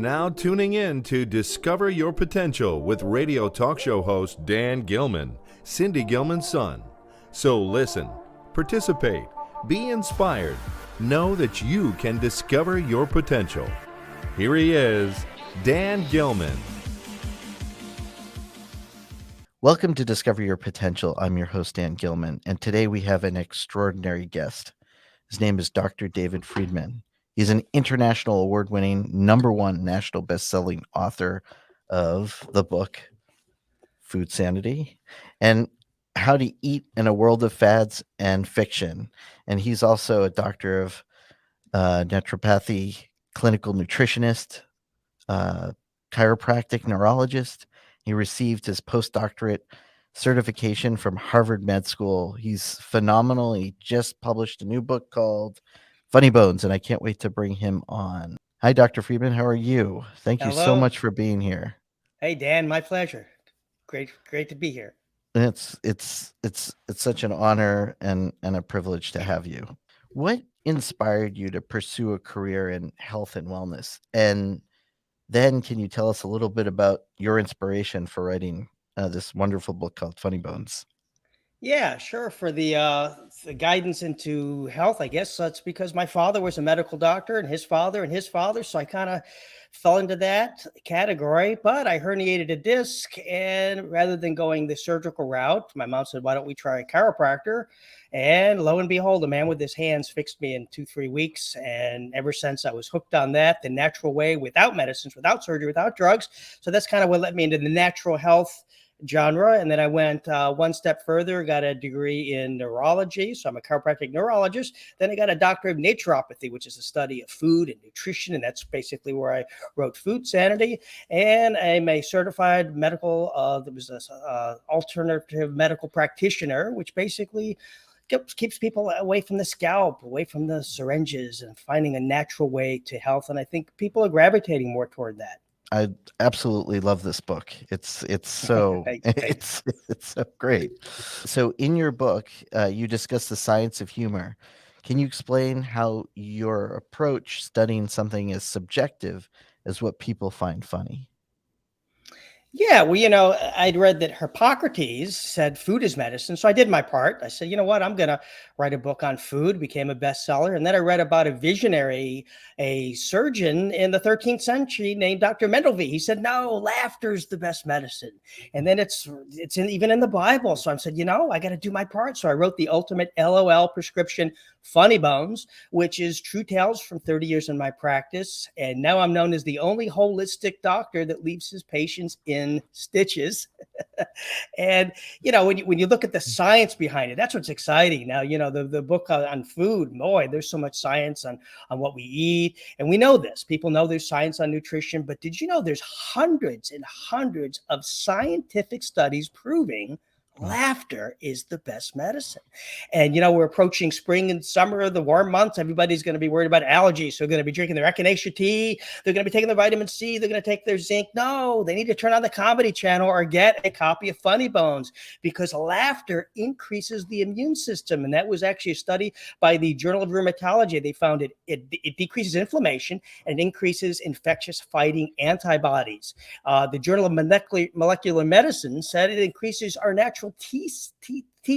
now tuning in to Discover Your Potential with radio talk show host Dan Gilman, Cindy Gilman's son. So listen, participate, be inspired, know that you can discover your potential. Here he is, Dan Gilman. Welcome to Discover Your Potential. I'm your host, Dan Gilman, and today we have an extraordinary guest. His name is Dr. David Friedman. He's an international award-winning, #1 national best-selling author of the book Food Sanity and How to Eat in a World of Fads and Fiction. And he's also a doctor of naturopathy, clinical nutritionist, chiropractic neurologist. He received his postdoctorate certification from Harvard Med School. He's phenomenal. He just published a new book called Funny Bones, and I can't wait to bring him on. Hi, Dr. Friedman. How are you? Thank you so much for being here. Hey, Dan, my pleasure. Great to be here. It's such an honor and a privilege to have you. What inspired you to pursue a career in health and wellness? And then can you tell us a little bit about your inspiration for writing this wonderful book called Funny Bones? Yeah, sure. For the guidance into health, I guess that's because my father was a medical doctor and his father. So I kind of fell into that category, but I herniated a disc. And rather than going the surgical route, my mom said, why don't we try a chiropractor? And lo and behold, a man with his hands fixed me in 2-3 weeks. And ever since I was hooked on that, the natural way, without medicines, without surgery, without drugs. So that's kind of what led me into the natural health genre. And then I went one step further, got a degree in neurology. So I'm a chiropractic neurologist. Then I got a doctorate of naturopathy, which is the study of food and nutrition. And that's basically where I wrote Food Sanity. And I'm a certified medical, alternative medical practitioner, which basically keeps people away from the scalp, away from the syringes, and finding a natural way to health. And I think people are gravitating more toward that. I absolutely love this book. It's so it's so great. So in your book, you discuss the science of humor. Can you explain how your approach studying something as subjective as what people find funny? Yeah, well, I'd read that Hippocrates said food is medicine. So I did my part. I said, you know what, I'm going to write a book on food, became a bestseller. And then I read about a visionary, a surgeon in the 13th century named Dr. Mendelvey. He said, no, laughter's the best medicine. And then it's even in the Bible. So I said, I got to do my part. So I wrote the ultimate LOL prescription, Funny Bones, which is true tales from 30 years in my practice. And now I'm known as the only holistic doctor that leaves his patients in stitches. And when you look at the science behind it, that's what's exciting. Now the book on food, boy, there's so much science on what we eat, and we know this. People know there's science on nutrition, but did you know there's hundreds and hundreds of scientific studies proving laughter is the best medicine? And we're approaching spring and summer, the warm months. Everybody's going to be worried about allergies. So they're going to be drinking their echinacea tea. They're going to be taking their vitamin C. They're going to take their zinc. No, they need to turn on the Comedy Channel or get a copy of Funny Bones, because laughter increases the immune system. And that was actually a study by the Journal of Rheumatology. They found it decreases inflammation and increases infectious fighting antibodies. The Journal of Molecular Medicine said it increases our natural T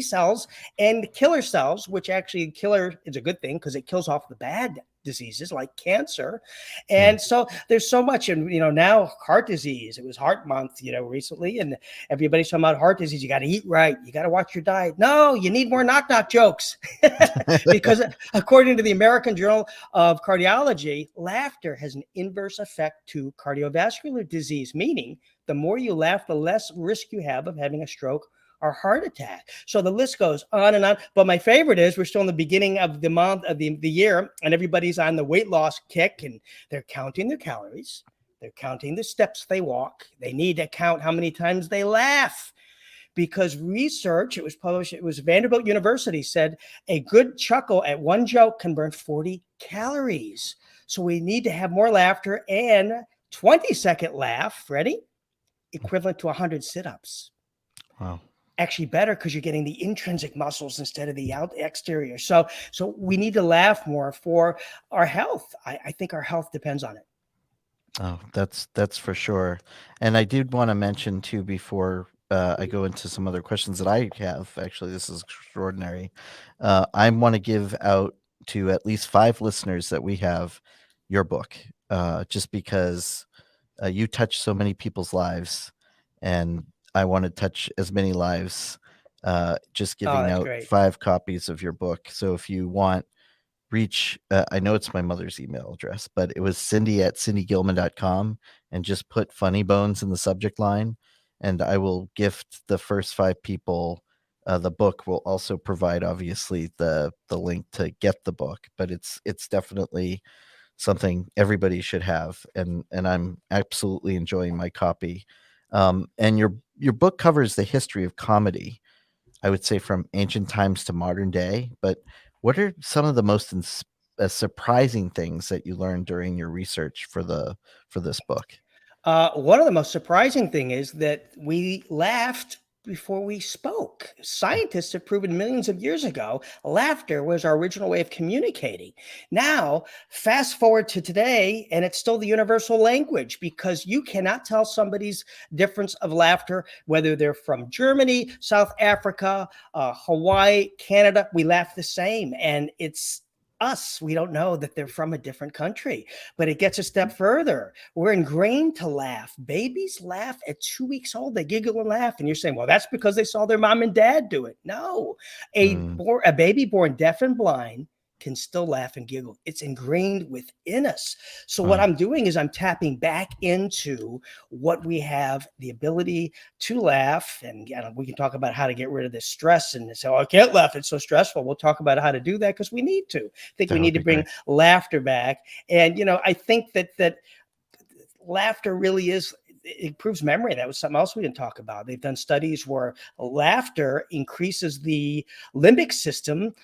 cells and killer cells, which actually killer is a good thing because it kills off the bad diseases like cancer. And so there's so much. And now heart disease, it was heart month recently, and everybody's talking about heart disease. You got to eat right, you got to watch your diet. No, you need more knock jokes. Because according to the American Journal of Cardiology, laughter has an inverse effect to cardiovascular disease, meaning the more you laugh, the less risk you have of having a stroke or heart attack. So the list goes on and on. But my favorite is we're still in the beginning of the month of the year, and everybody's on the weight loss kick, and they're counting their calories. They're counting the steps they walk. They need to count how many times they laugh, because research, it was published, it was Vanderbilt University, said a good chuckle at one joke can burn 40 calories. So we need to have more laughter, and 20-second laugh, ready? Equivalent to 100 sit-ups. Wow. Actually better, because you're getting the intrinsic muscles instead of the exterior. So we need to laugh more for our health. I think our health depends on it. Oh, that's for sure. And I did want to mention too before I go into some other questions that I have. Actually, this is extraordinary. I want to give out to at least 5 listeners that we have your book, just because you touch so many people's lives, and I want to touch as many lives. Just Oh, giving that's out great. 5 copies of your book. So if you want reach I know it's my mother's email address, but it was cindy@cindygilman.com, and just put funny bones in the subject line, and I will gift the first 5 people the book. Will also provide obviously the link to get the book, but it's definitely something everybody should have, and I'm absolutely enjoying my copy. And your book covers the history of comedy, I would say, from ancient times to modern day. But what are some of the most surprising things that you learned during your research for this book? One of the most surprising thing is that we laughed before we spoke. Scientists have proven millions of years ago, laughter was our original way of communicating. Now, fast forward to today, and it's still the universal language because you cannot tell somebody's difference of laughter, whether they're from Germany, South Africa, Hawaii, Canada. We laugh the same, and it's us. We don't know that they're from a different country, but it gets a step further. We're ingrained to laugh. Babies laugh at 2 weeks old. They giggle and laugh. And you're saying, well, that's because they saw their mom and dad do it. No, Mm, a baby born deaf and blind can still laugh and giggle. It's ingrained within us. So what wow. I'm doing is I'm tapping back into what we have the ability to laugh. And we can talk about how to get rid of this stress and say, oh, I can't laugh. It's so stressful. We'll talk about how to do that because we need to. I think we That would need to be bring great. laughter back. And I think that laughter really is, it improves memory. That was something else we didn't talk about. They've done studies where laughter increases the limbic system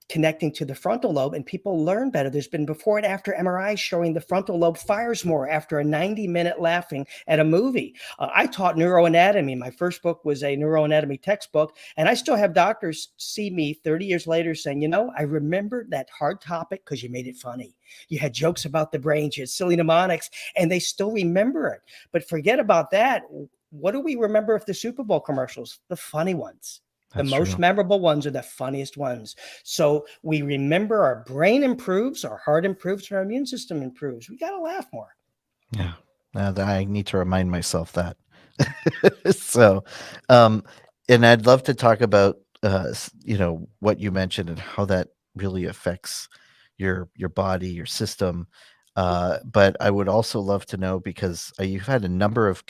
connecting to the frontal lobe, and people learn better. There's been before and after MRIs showing the frontal lobe fires more after a 90-minute laughing at a movie. I taught neuroanatomy. My first book was a neuroanatomy textbook, and I still have doctors see me 30 years later saying, I remember that hard topic because you made it funny. You had jokes about the brain, you had silly mnemonics, and they still remember it. But forget about that. What do we remember of the Super Bowl commercials? The funny ones. The That's most true. memorable ones are the funniest ones. So we remember, our brain improves, our heart improves, and our immune system improves. We got to laugh more. Yeah. I need to remind myself that. So, um, and I'd love to talk about, what you mentioned and how that really affects your body, your system. But I would also love to know, because you've had a number of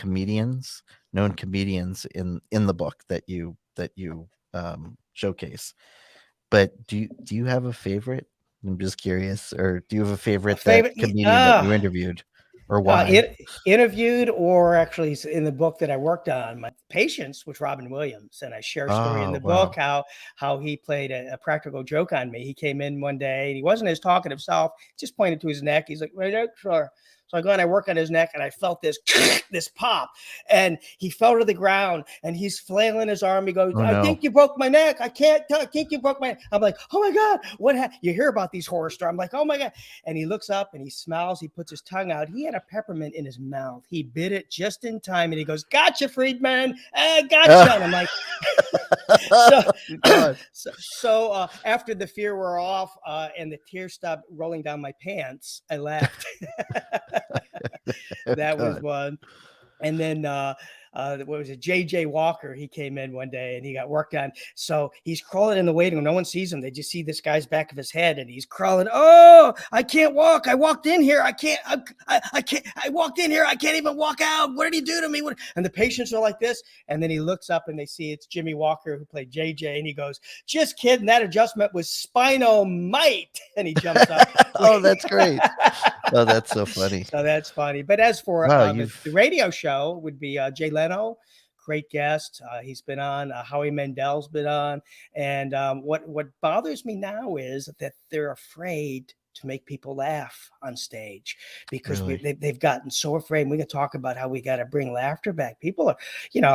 known comedians in the book that you showcase. But do you have a favorite? I'm just curious. Or do you have a A favorite, that favorite, comedian that you interviewed, or why? interviewed, or actually in the book that I worked on, my patients with Robin Williams, and I share a story in Oh, the book wow. how he played a practical joke on me. He came in one day and he wasn't his talkative self, just pointed to his neck. He's like, right there, sir. So I go and I work on his neck, and I felt this this pop, and he fell to the ground, and he's flailing his arm. He goes, Oh, "I no. think you broke my neck. I can't. I think you broke my." I'm like, "Oh my god, what?" You hear about these horror stories? I'm like, "Oh my god!" And he looks up and he smiles. He puts his tongue out. He had a peppermint in his mouth. He bit it just in time, and he goes, "Gotcha, Friedman. Gotcha." And I'm like, so, God. after the fear wore off and the tears stopped rolling down my pants, I laughed. That was God. one. And then what was it? JJ Walker. He came in one day and he got worked on. So he's crawling in the waiting room. No one sees him. They just see this guy's back of his head, and he's crawling. Oh, I can't walk. I walked in here. I can't. I can't. I walked in here. I can't even walk out. What did he do to me? And the patients are like this. And then he looks up and they see it's Jimmy Walker, who played JJ, and he goes, "Just kidding. That adjustment was spinomite." And he jumps up. Oh, that's great. Oh, that's so funny. So that's funny. But as for Wow, the radio show, would be Jay Leno, great guest. He's been on. Howie Mandel's been on. And what bothers me now is that they're afraid to make people laugh on stage, because Really? they've gotten so afraid. And we can talk about how we got to bring laughter back. People are,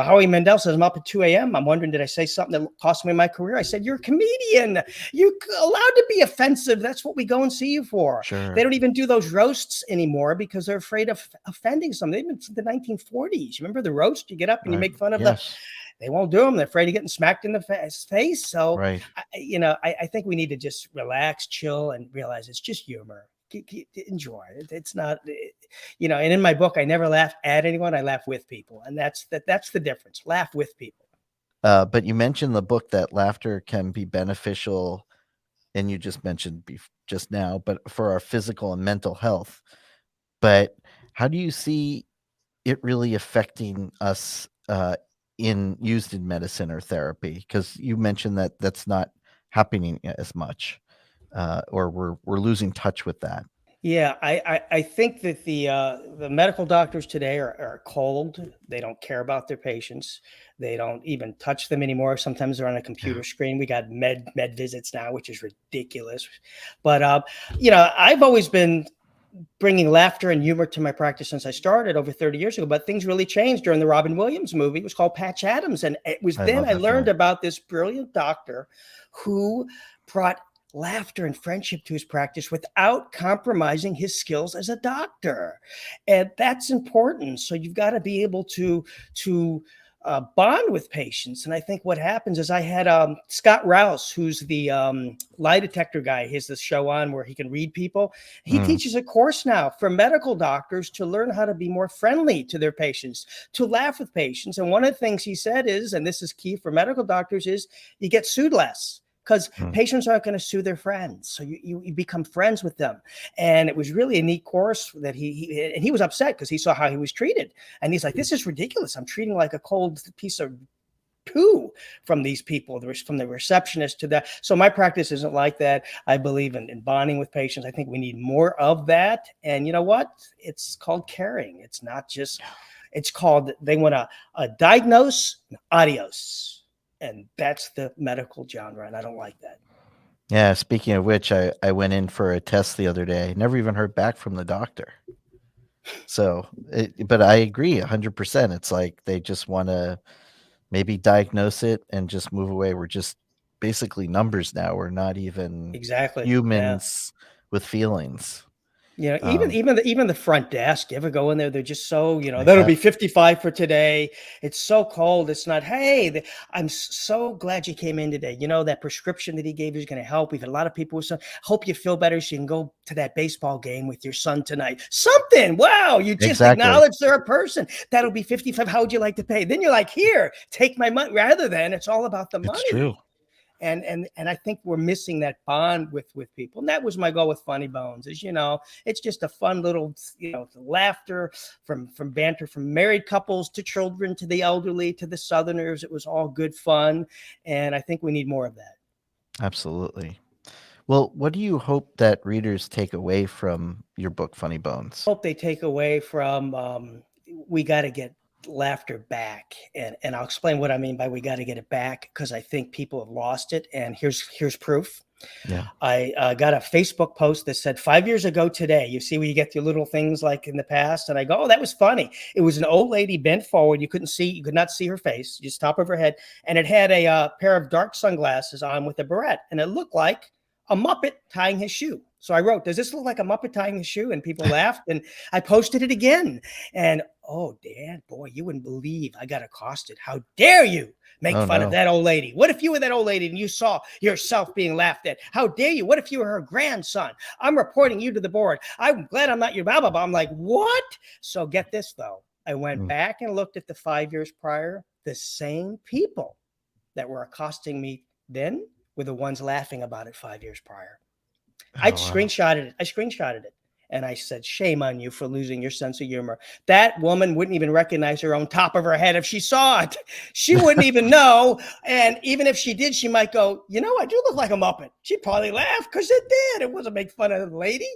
Howie Mandel says, I'm up at 2 a.m. I'm wondering, did I say something that cost me my career? I said, you're a comedian. You're allowed to be offensive. That's what we go and see you for. Sure. They don't even do those roasts anymore because they're afraid of offending someone. They've been since the 1940s. Remember the roast? You get up and you make fun of Yes. they won't do them. They're afraid of getting smacked in the face. So, Right. I think we need to just relax, chill, and realize it's just humor. Enjoy it. It's not, and in my book, I never laugh at anyone. I laugh with people. And that's the difference. Laugh with people. But you mentioned the book that laughter can be beneficial, and you just mentioned just now, but for our physical and mental health. But how do you see it really affecting us used in medicine or therapy? Because you mentioned that that's not happening as much, or we're losing touch with that. Yeah, I think that the medical doctors today are cold. They don't care about their patients. They don't even touch them anymore. Sometimes they're on a computer screen. We got med visits now, which is ridiculous. But I've always been bringing laughter and humor to my practice since I started over 30 years ago. But things really changed during the Robin Williams movie. It was called Patch Adams, and it was then I learned about this brilliant doctor who brought laughter and friendship to his practice without compromising his skills as a doctor. And that's important. So you've got to be able to bond with patients. And I think what happens is I had Scott Rouse, who's the lie detector guy. He has this show on where he can read people. He teaches a course now for medical doctors to learn how to be more friendly to their patients, to laugh with patients. And one of the things he said is, and this is key for medical doctors, is you get sued less. Because patients aren't going to sue their friends. So you become friends with them. And it was really a neat course that he was upset because he saw how he was treated. And he's like, this is ridiculous. I'm treating like a cold piece of poo from these people, from the receptionist to that. So my practice isn't like that. I believe in bonding with patients. I think we need more of that. And you know what? It's called caring. It's not just, it's called, they want to diagnose, adios. And that's the medical genre, and I don't like that. Yeah, speaking of which, I went in for a test the other day. Never even heard back from the doctor. So, but I agree 100%. It's like they just want to maybe diagnose it and just move away. We're just basically numbers now. We're not even humans with feelings. Even the front desk, you ever go in there? They're just so, that'll be 55 for today. It's so cold. It's not, hey, I'm so glad you came in today. That prescription that he gave you is going to help. We've had a lot of people with some, hope you feel better so you can go to that baseball game with your son tonight. Something. Wow. You just acknowledge they're a person. That'll be 55. How would you like to pay? Then you're like, here, take my money, rather than it's all about the money. It's true. And I think we're missing that bond with people. And that was my goal with Funny Bones is, it's just a fun little, laughter from banter, from married couples to children, to the elderly, to the Southerners. It was all good fun. And I think we need more of that. Absolutely. Well, what do you hope that readers take away from your book, Funny Bones? I hope they take away from, we got to get laughter back, and I'll explain what I mean by we got to get it back, because I think people have lost it. And here's proof. I got a Facebook post that said 5 years ago today. You see where you get your little things like in the past, and I go, oh, that was funny. It was an old lady bent forward. You could not see her face, just top of her head, and it had a pair of dark sunglasses on with a beret, and it looked like a Muppet tying his shoe. So I wrote, does this look like a Muppet tying his shoe? And people laughed, and I posted it again. And, oh, Dan, boy, you wouldn't believe I got accosted. How dare you make fun of that old lady? What if you were that old lady and you saw yourself being laughed at? How dare you? What if you were her grandson? I'm reporting you to the board. I'm glad I'm not your blah, blah, blah. I'm like, what? So get this, though. I went back and looked at the 5 years prior. The same people that were accosting me then were the ones laughing about it 5 years prior. I screenshotted it. And I said, shame on you for losing your sense of humor. That woman wouldn't even recognize her own top of her head if she saw it. She wouldn't even know. And even if she did, she might go, I do look like a Muppet. She'd probably laugh because it did. It wasn't make fun of the lady.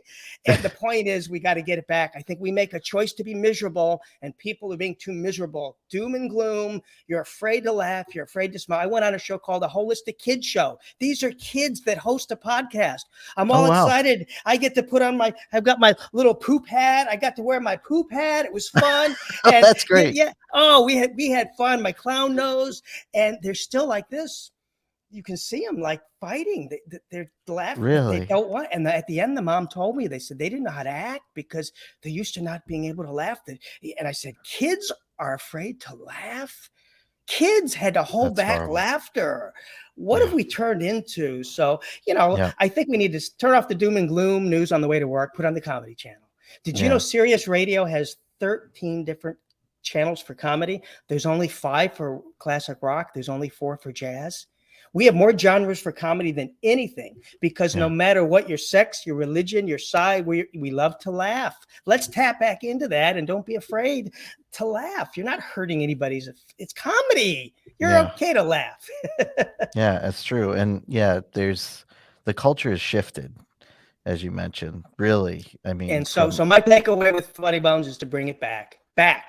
And the point is, we got to get it back. I think we make a choice to be miserable, and people are being too miserable. Doom and gloom. You're afraid to laugh. You're afraid to smile. I went on a show called The Holistic Kids Show. These are kids that host a podcast. I'm all excited. I get to put on I've got my little poop hat. I got to wear my poop hat. It was fun. And that's great. Yeah. Oh, we had fun. My clown nose. And they're still like this. You can see them like fighting. They're laughing. Really? They don't want. And at the end, the mom told me, they said they didn't know how to act because they're used to not being able to laugh. And I said, kids are afraid to laugh. Kids had to hold back horrible. Laughter. What have we turned into? So, I think we need to turn off the doom and gloom news on the way to work, put on the Comedy Channel. Did you know Sirius Radio has 13 different channels for comedy? There's only 5 for classic rock. There's only 4 for jazz. We have more genres for comedy than anything because no matter what your sex, your religion, your side, we love to laugh. Let's tap back into that and don't be afraid to laugh. You're not hurting anybody's. It's comedy. You're okay to laugh. Yeah, that's true. And there's the culture has shifted, as you mentioned. Really, I mean. And so my takeaway with Funny Bones is to bring it back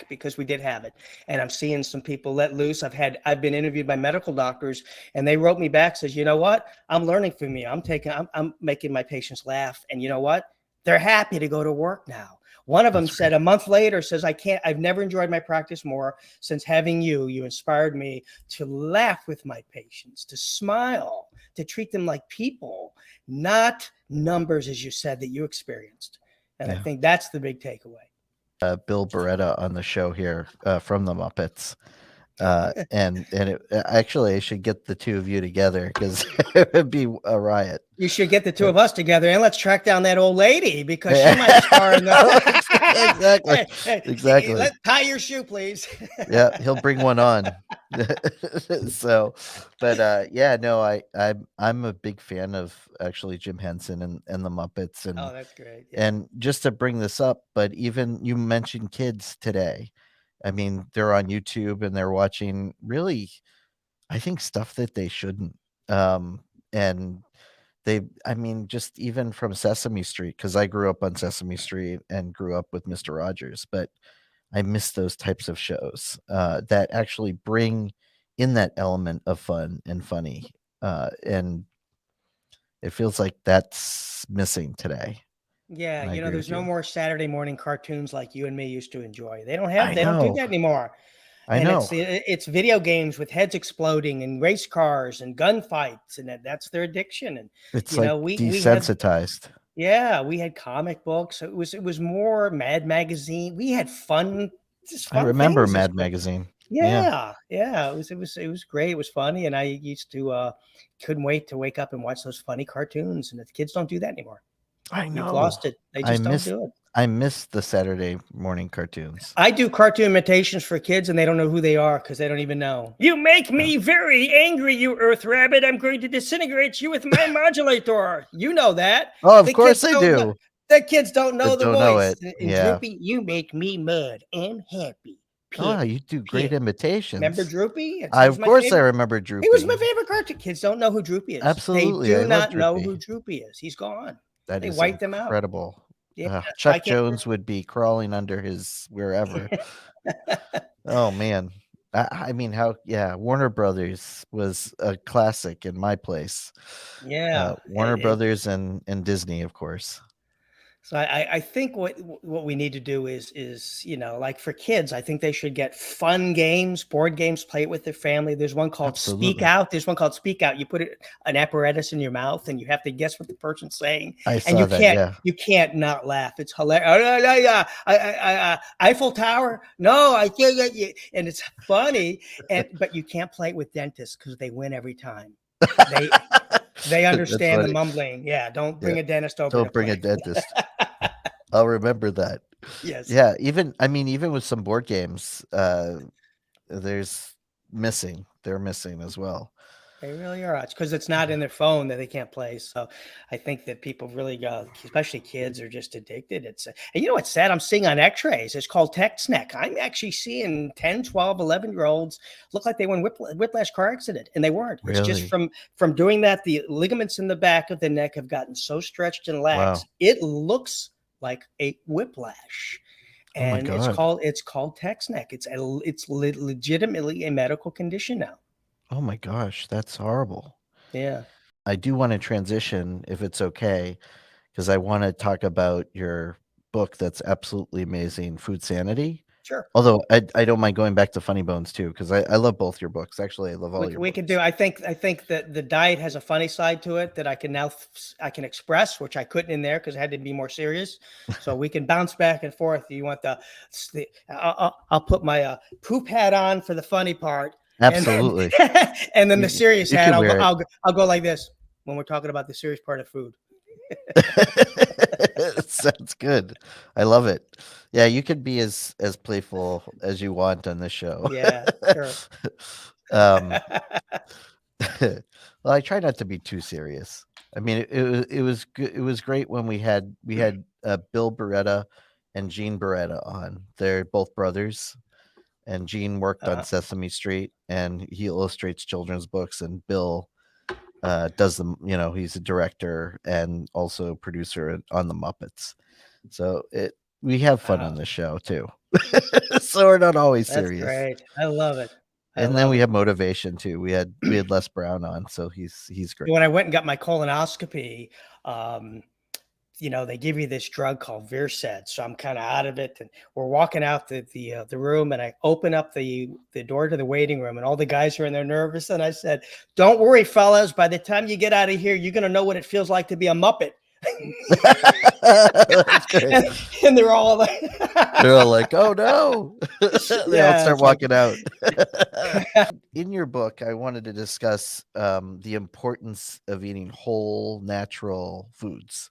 because we did have it. And I'm seeing some people let loose. I've been interviewed by medical doctors, and they wrote me back, says, you know what? I'm learning from you. I'm making my patients laugh. And you know what? They're happy to go to work now. One of them said a month later, says, I've never enjoyed my practice more since having you. You inspired me to laugh with my patients, to smile, to treat them like people, not numbers, as you said, that you experienced. And I think that's the big takeaway. Bill Beretta on the show here from the Muppets. And actually, I should get the two of you together because it would be a riot. You should get the two of us together, and let's track down that old lady because she might star in the exactly. Let's tie your shoe, please. Yeah, he'll bring one on. So, but I'm a big fan of actually Jim Henson and the Muppets, and that's great. Yeah. And just to bring this up, but even you mentioned kids today. I mean, they're on YouTube and they're watching really, I think, stuff that they shouldn't. And just even from Sesame Street, because I grew up on Sesame Street and grew up with Mr. Rogers, but I miss those types of shows that actually bring in that element of fun and funny. And it feels like that's missing today. Yeah, there's no more Saturday morning cartoons like you and me used to enjoy. They don't do that anymore. I know. It's video games with heads exploding and race cars and gunfights, and that's their addiction. And it's desensitized. We had comic books. It was more Mad Magazine. We had fun. I remember Mad Magazine. Yeah. It was great. It was funny, and I used to couldn't wait to wake up and watch those funny cartoons. And the kids don't do that anymore. I know. You've lost it. They just don't do it. I miss the Saturday morning cartoons. I do cartoon imitations for kids, and they don't know who they are because they don't even know. You make me very angry, you Earth Rabbit. I'm going to disintegrate you with my modulator. You know that. Oh, of course they do. The kids don't know the voice. Droopy, you make me mad and happy. Oh, you do great imitations. Remember Droopy? Of course I remember Droopy. He was my favorite cartoon. Kids don't know who Droopy is. Absolutely. They do not know who Droopy is. He's gone. They wiped him out. Incredible. Yeah, Chuck Jones would be crawling under his wherever. Oh man. Warner Brothers was a classic in my place. Yeah. Warner Brothers and Disney, of course. So I think what we need to do is like for kids, I think they should get fun games, board games, play it with their family. There's one called Speak Out. There's one called Speak Out. You put an apparatus in your mouth and you have to guess what the person's saying. You can't not laugh. It's hilarious. Eiffel Tower. No, I can't get you. And it's funny. But you can't play it with dentists because they win every time. They understand the mumbling. Yeah, don't bring a dentist over. Don't bring a dentist. I'll remember that. Yes. Yeah, even with some board games, they're missing as well. They really are. It's because it's not in their phone that they can't play. So I think that people really go, especially kids, are just addicted. And you know what's sad? I'm seeing on x-rays. It's called text neck. I'm actually seeing 10, 12, 11-year-olds look like they were in whiplash car accident, and they weren't. It's just Really? from doing that, the ligaments in the back of the neck have gotten so stretched and lax, Wow. it looks like a whiplash. Oh my And God. it's called text neck. It's legitimately a medical condition now. Oh my gosh. That's horrible. Yeah. I do want to transition, if it's okay, because I want to talk about your book that's absolutely amazing, Food Sanity. Sure. Although I don't mind going back to Funny Bones too, because I love both your books. Actually, I love all your We could do. books. I think that the diet has a funny side to it that I can now I can express, which I couldn't in there because it had to be more serious. So we can bounce back and forth. You want I'll put my poop hat on for the funny part, and then Absolutely. and then the serious You hat. can wear it. I'll go like this when we're talking about the serious part of food. Sounds good. I love it. Yeah, you could be as playful as you want on this show. Yeah, sure. um, well, I try not to be too serious. I mean, it was good. It was great when we had Bill Beretta and Gene Beretta on. They're both brothers, and Gene worked on Uh, Sesame Street, and he illustrates children's books, and Bill does them. He's a director and also producer on the Muppets. So we have fun on wow, the show too. So we're not always that's serious. great. I love it. I And then love we it. have motivation too. We had Les Brown on, so he's great. When I went and got my colonoscopy, um, they give you this drug called Versed. So I'm kind of out of it, and we're walking out the room, and I open up the door to the waiting room, and all the guys are in there nervous, and I said, "Don't worry, fellas. By the time you get out of here, you're gonna know what it feels like to be a Muppet." That's great. and they're all like, They're all like, "Oh no!" They all "Yeah, start it's like." walking out. In your book, I wanted to discuss the importance of eating whole, natural foods.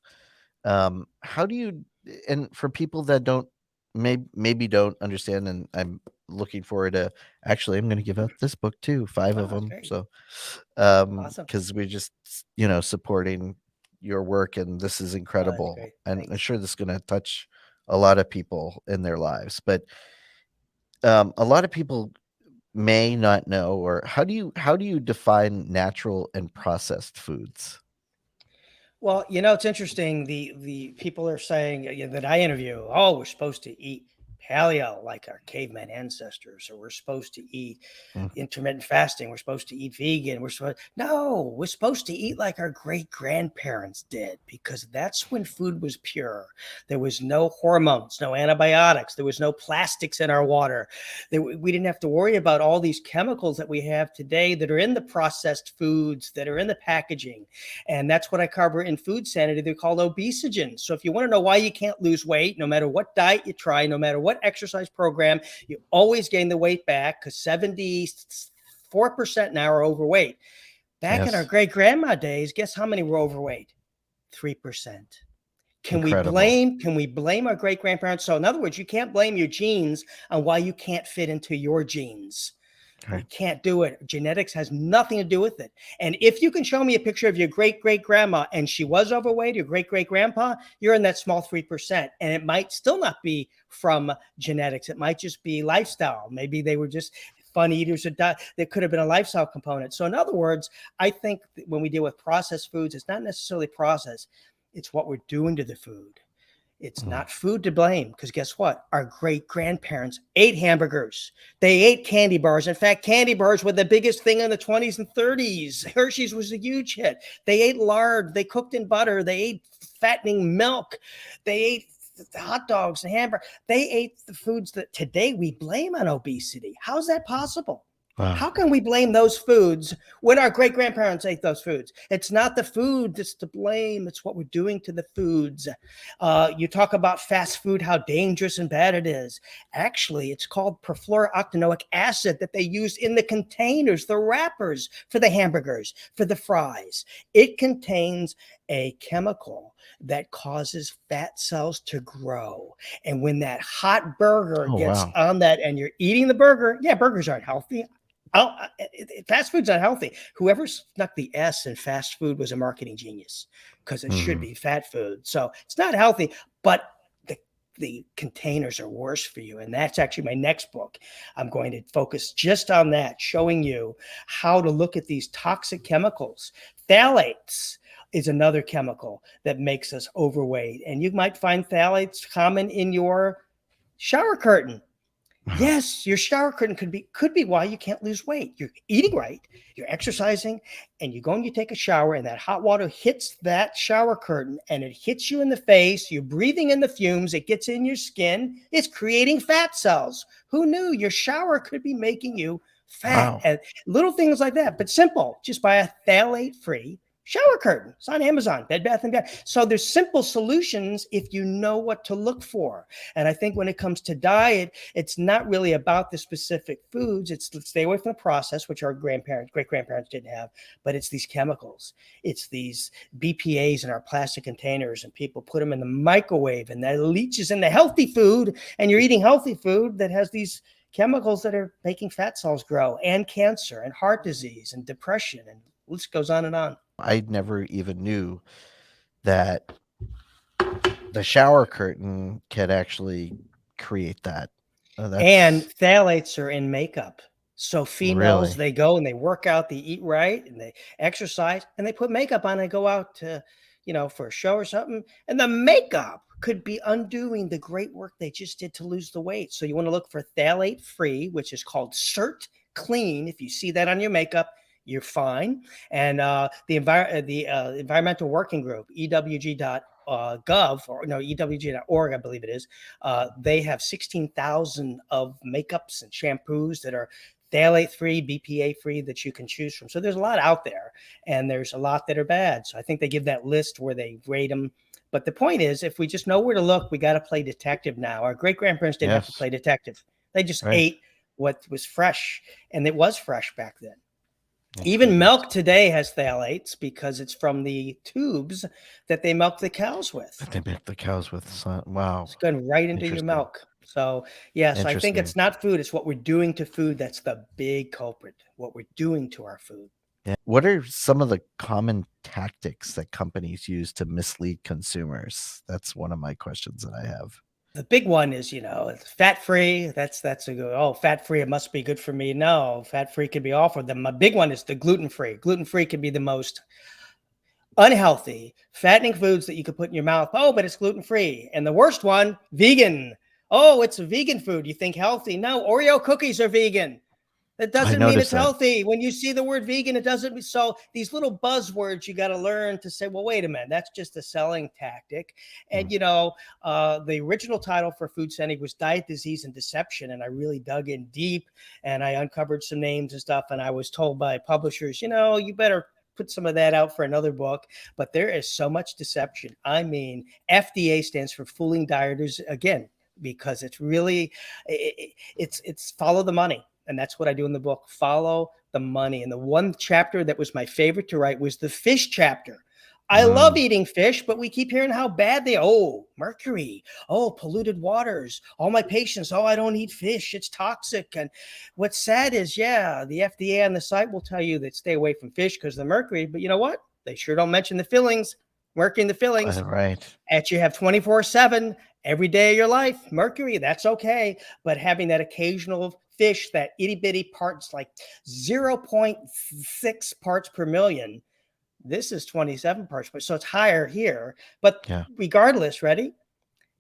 How do you, and for people that maybe don't understand, and I'm looking forward to, actually I'm going to give out this book too, 5 Oh, of that's them. great. So Awesome. because we're just supporting your work, and this is Oh, that's incredible, great. and I'm Thanks. sure this is going to touch a lot of people in their lives. But a lot of people may not know, or how do you define natural and processed foods? Well, it's interesting. The people are saying that I interview, oh, we're supposed to eat paleo like our caveman ancestors, or we're supposed to eat Mm, intermittent fasting. We're supposed to eat vegan. No, we're supposed to eat like our great grandparents did, because that's when food was pure. There was no hormones, no antibiotics. There was no plastics in our water. We didn't have to worry about all these chemicals that we have today that are in the processed foods, that are in the packaging. And that's what I cover in Food Sanity. They're called obesogens. So if you want to know why you can't lose weight, no matter what diet you try, no matter what exercise program, you always gain the weight back, because 74% now are overweight. Back in our yes, great grandma days, guess how many were overweight? 3%. incredible. Can we blame our great grandparents? So in other words, you can't blame your genes on why you can't fit into your genes. Okay. You can't do it. Genetics has nothing to do with it. And if you can show me a picture of your great great grandma and she was overweight, your great great grandpa, you're in that small 3%. And it might still not be from genetics. It might just be lifestyle. Maybe they were just fun eaters, or there could have been a lifestyle component. So in other words, I think that when we deal with processed foods, it's not necessarily processed. It's what we're doing to the food. It's Mm. not food to blame, because guess what? Our great grandparents ate hamburgers. They ate candy bars. In fact, candy bars were the biggest thing in the 20s and 30s. Hershey's was a huge hit. They ate lard. They cooked in butter. They ate fattening milk. They ate the hot dogs and hamburgers. They ate the foods that today we blame on obesity. How's that possible? Wow. How can we blame those foods when our great grandparents ate those foods? It's not the food that's to blame. It's what we're doing to the foods. You talk about fast food, how dangerous and bad it is. Actually, it's called perfluorooctanoic acid that they use in the containers, the wrappers for the hamburgers, for the fries. It contains a chemical that causes fat cells to grow. And when that hot burger Oh gets wow. on that and you're eating the burger, yeah, burgers aren't healthy. Fast food's not healthy. Whoever snuck the S in fast food was a marketing genius, because it should be fat food. So it's not healthy, but the containers are worse for you. And that's actually my next book. I'm going to focus just on that, showing you how to look at these toxic chemicals. Phthalates is another chemical that makes us overweight. And you might find phthalates common in your shower curtain. Yes, your shower curtain could be why you can't lose weight. You're eating right, you're exercising, and you go and you take a shower, and that hot water hits that shower curtain and it hits you in the face. You're breathing in the fumes, it gets in your skin, it's creating fat cells. Who knew your shower could be making you fat? Wow. And little things like that, but simple. Just buy a phthalate-free shower curtain. It's on Amazon, Bed Bath & Beyond. So there's simple solutions if you know what to look for. And I think when it comes to diet, it's not really about the specific foods. It's stay away from the process, which our great-grandparents didn't have, but it's these chemicals. It's these BPAs in our plastic containers, and people put them in the microwave, and that leaches into healthy food, and you're eating healthy food that has these chemicals that are making fat cells grow, and cancer, and heart disease, and depression, and the list goes on and on. I never even knew that the shower curtain can actually create that. And phthalates are in makeup. So females, Really? they go and they work out, they eat right, and they exercise, and they put makeup on and go out to, for a show or something. And the makeup could be undoing the great work they just did to lose the weight. So you want to look for phthalate free, which is called CERT Clean. If you see that on your makeup, you're fine. And the Environmental Working Group, EWG.gov, or no, EWG.org, I believe it is. They have 16,000 of makeups and shampoos that are phthalate free, BPA free, that you can choose from. So there's a lot out there, and there's a lot that are bad. So I think they give that list where they rate them. But the point is, if we just know where to look, we got to play detective now. Our great grandparents didn't have to play detective. They just ate what was fresh, and it was fresh back then. Even milk today has phthalates because it's from the tubes that they milk the cows with. Wow. It's going right into your milk. So, yes, I think it's not food. It's what we're doing to food that's the big culprit, what we're doing to our food. Yeah. What are some of the common tactics that companies use to mislead consumers? That's one of my questions that I have. The big one is, it's fat-free. That's a good, fat-free, it must be good for me. No, fat-free could be awful. My big one is the gluten-free. Gluten-free can be the most unhealthy, fattening foods that you could put in your mouth. Oh, but it's gluten-free. And the worst one, vegan. Oh, it's a vegan food. You think healthy. No, Oreo cookies are vegan. That doesn't mean it's healthy. When you see the word vegan, it doesn't mean. So these little buzzwords, you got to learn to say, well, wait a minute, that's just a selling tactic. And, the original title for Food Sending was Diet, Disease, and Deception. And I really dug in deep, and I uncovered some names and stuff. And I was told by publishers, you better put some of that out for another book. But there is so much deception. I mean, FDA stands for fooling dieters, again, because it's really, it's follow the money. And that's what I do in the book, follow the money. And the one chapter that was my favorite to write was the fish chapter. I love eating fish, but we keep hearing how bad mercury, polluted waters. All my patients, I don't eat fish, it's toxic. And what's sad is, the FDA on the site will tell you that stay away from fish because of the mercury. But you know what? They sure don't mention the fillings, mercury in the fillings. Right. That you have 24/7, every day of your life, mercury, that's okay. But having that occasional fish, that itty bitty parts, like 0.6 parts per million, this is 27 parts, so it's higher here. But regardless, ready?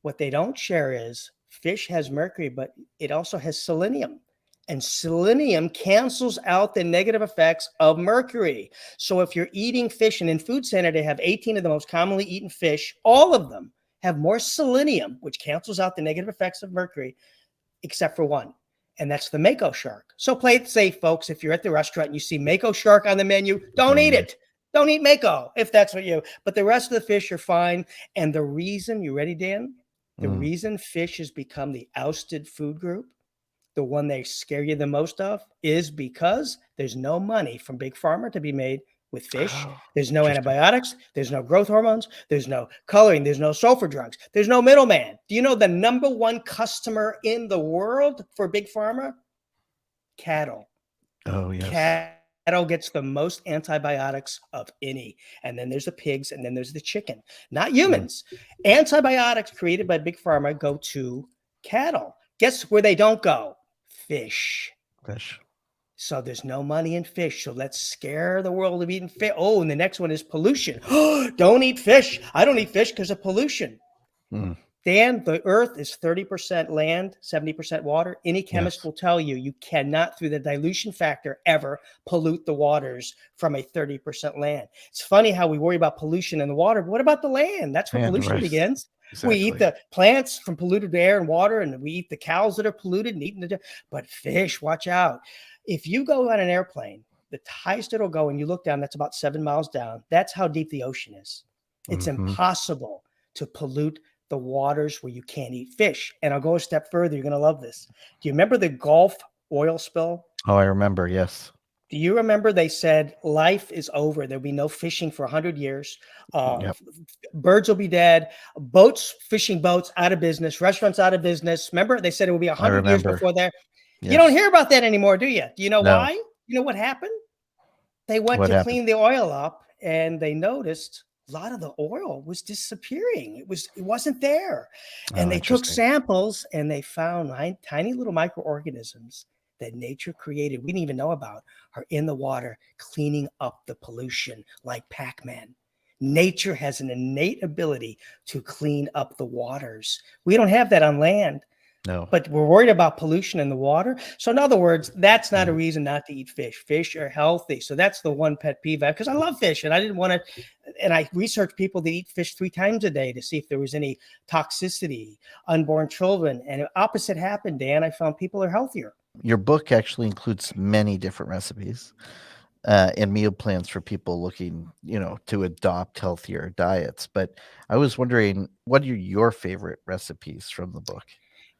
What they don't share is fish has mercury, but it also has selenium. And selenium cancels out the negative effects of mercury. So if you're eating fish, and in Food Center, they have 18 of the most commonly eaten fish, all of them have more selenium, which cancels out the negative effects of mercury, except for one. And that's the mako shark. So play it safe, folks. If you're at the restaurant and you see mako shark on the menu, don't eat it. Don't eat mako if that's what but the rest of the fish are fine. And the reason, you ready, Dan? The reason fish has become the ousted food group, the one they scare you the most of, is because there's no money from Big Pharma to be made with fish. There's no antibiotics. There's no growth hormones. There's no coloring. There's no sulfur drugs. There's no middleman. Do you know the #1 customer in the world for Big Pharma? Cattle. Oh, yes. Cattle gets the most antibiotics of any. And then there's the pigs, and then there's the chicken, not humans. Antibiotics created by Big Pharma go to cattle. Guess where they don't go? Fish. Fish. So there's no money in fish. So let's scare the world of eating fish. Oh, and the next one is pollution. Don't eat fish. I don't eat fish because of pollution. Mm. Dan, the earth is 30% land, 70% water. Any chemist Yes. will tell you you cannot, through the dilution factor, ever pollute the waters from a 30% land. It's funny how we worry about pollution in the water, but what about the land? That's where And pollution right. begins. Exactly. We eat the plants from polluted air and water, and we eat the cows that are polluted and eating but fish, watch out. If you go on an airplane, the highest it'll go, and you look down, that's about 7 miles down. That's how deep the ocean is. It's impossible to pollute the waters where you can't eat fish. And I'll go a step further. You're going to love this. Do you remember the Gulf oil spill? Oh, I remember. Yes. Do you remember they said life is over? There'll be no fishing for 100 years. Yep. Birds will be dead. Boats, fishing boats out of business. Restaurants out of business. Remember, they said it will be 100 years before that. Yes. You don't hear about that anymore, do you? Do you know No. why? You know what happened? They went What to happened? clean the oil up, and they noticed a lot of the oil was disappearing. It wasn't there. And they took samples, and they found tiny little microorganisms that nature created, we didn't even know about, are in the water cleaning up the pollution like Pac-Man. Nature has an innate ability to clean up the waters. We don't have that on land. No. But we're worried about pollution in the water. So in other words, that's not a reason not to eat fish. Fish are healthy. So that's the one pet peeve because I love fish, and I didn't want to. And I researched people that eat fish 3 times a day to see if there was any toxicity, unborn children, and the opposite happened, Dan. I found people are healthier. Your book actually includes many different recipes and meal plans for people looking, to adopt healthier diets. But I was wondering, what are your favorite recipes from the book?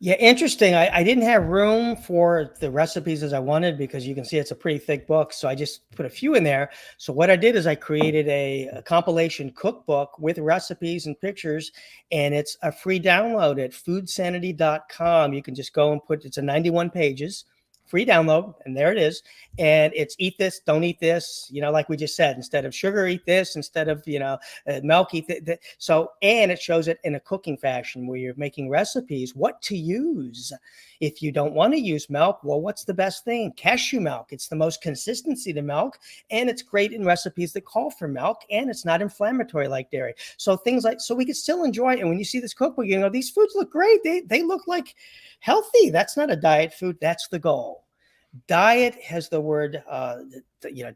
Yeah, interesting. I didn't have room for the recipes as I wanted because you can see it's a pretty thick book. So I just put a few in there. So what I did is I created a compilation cookbook with recipes and pictures, and it's a free download at foodsanity.com. You can just go and it's a 91 pages. Free download, and there it is. And it's eat this, don't eat this, like we just said, instead of sugar, eat this, instead of, milk, eat that. So, and it shows it in a cooking fashion where you're making recipes, what to use. If you don't want to use milk, well, what's the best thing? Cashew milk. It's the most consistency to milk, and it's great in recipes that call for milk, and it's not inflammatory like dairy. So things so we can still enjoy it. And when you see this cookbook, these foods look great. They look like healthy. That's not a diet food. That's the goal. Diet has the word,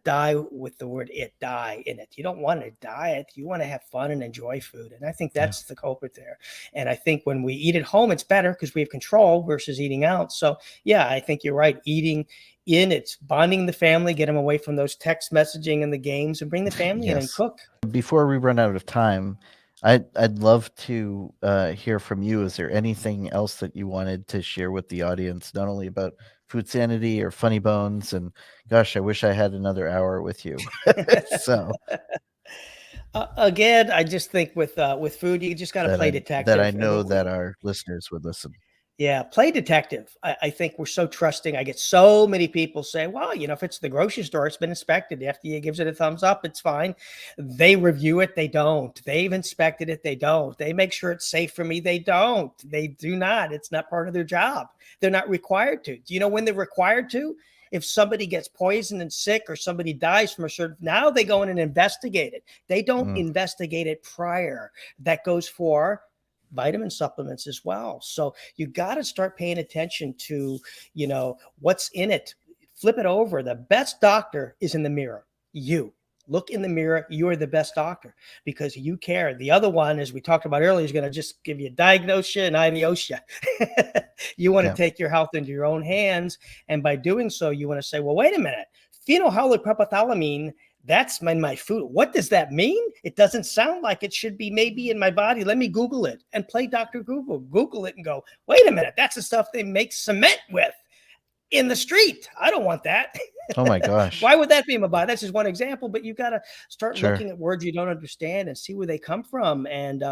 die with the word die in it. You don't want a diet. You want to have fun and enjoy food. And I think that's the culprit there. And I think when we eat at home, it's better because we have control versus eating out. So, yeah, I think you're right. Eating in, it's bonding the family, get them away from those text messaging and the games, and bring the family in and cook. Before we run out of time, I'd love to hear from you. Is there anything else that you wanted to share with the audience, not only about Food Sanity or Funny Bones? And gosh, I wish I had another hour with you. So again, I just think with food, you just got to play detective. That I know that our listeners would listen. Yeah, play detective. I think we're so trusting. I get so many people say, well, if it's the grocery store, it's been inspected. The FDA gives it a thumbs up. It's fine. They review it. They don't. They've inspected it. They don't. They make sure it's safe for me. They don't. They do not. It's not part of their job. They're not required to. Do you know when they're required to? If somebody gets poisoned and sick or somebody dies from a certain, now they go in and investigate it. They don't investigate it prior. That goes for vitamin supplements as well. So you got to start paying attention to, what's in it. Flip it over. The best doctor is in the mirror. You look in the mirror. You are the best doctor because you care. The other one, as we talked about earlier, is going to just give you a diagnosis and adios you. You want to take your health into your own hands. And by doing so, you want to say, well, wait a minute, phenylhydrochlorothiazide, that's my food. What does that mean? It doesn't sound like it should be maybe in my body. Let me Google it and play Dr. Google. Google it and go, wait a minute, that's the stuff they make cement with in the street. I don't want that. Oh my gosh. Why would that be in my body? That's just one example, but you got to start looking at words you don't understand and see where they come from. And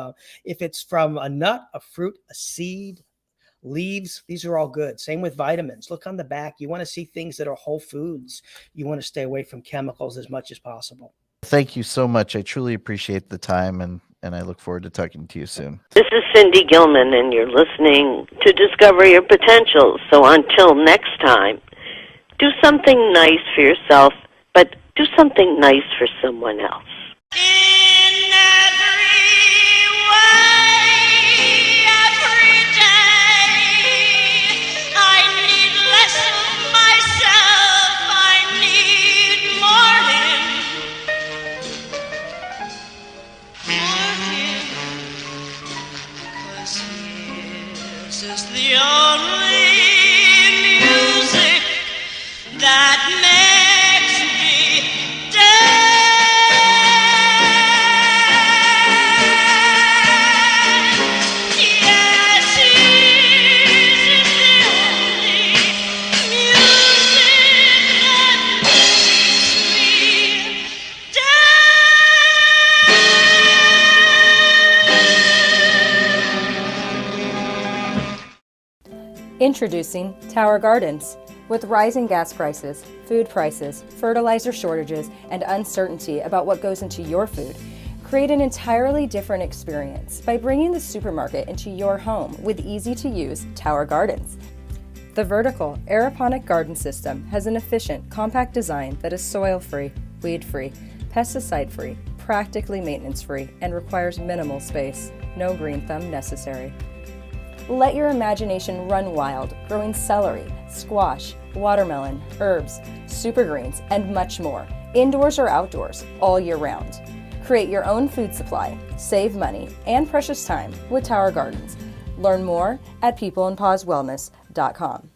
if it's from a nut, a fruit, a seed, leaves. These are all good. Same with vitamins. Look on the back. You want to see things that are whole foods. You want to stay away from chemicals as much as possible. Thank you so much. I truly appreciate the time, and I look forward to talking to you soon. This is Cindy Gilman, and you're listening to Discover Your Potential. So until next time, do something nice for yourself, but do something nice for someone else. In every way, every day, I need less of myself, I need more him, 'cause his is the only music that makes me Introducing Tower Gardens. With rising gas prices, food prices, fertilizer shortages, and uncertainty about what goes into your food, create an entirely different experience by bringing the supermarket into your home with easy-to-use Tower Gardens. The vertical aeroponic garden system has an efficient, compact design that is soil-free, weed-free, pesticide-free, practically maintenance-free, and requires minimal space. No green thumb necessary. Let your imagination run wild, growing celery, squash, watermelon, herbs, super greens, and much more, indoors or outdoors, all year round. Create your own food supply, save money and precious time with Tower Gardens. Learn more at peopleandpausewellness.com.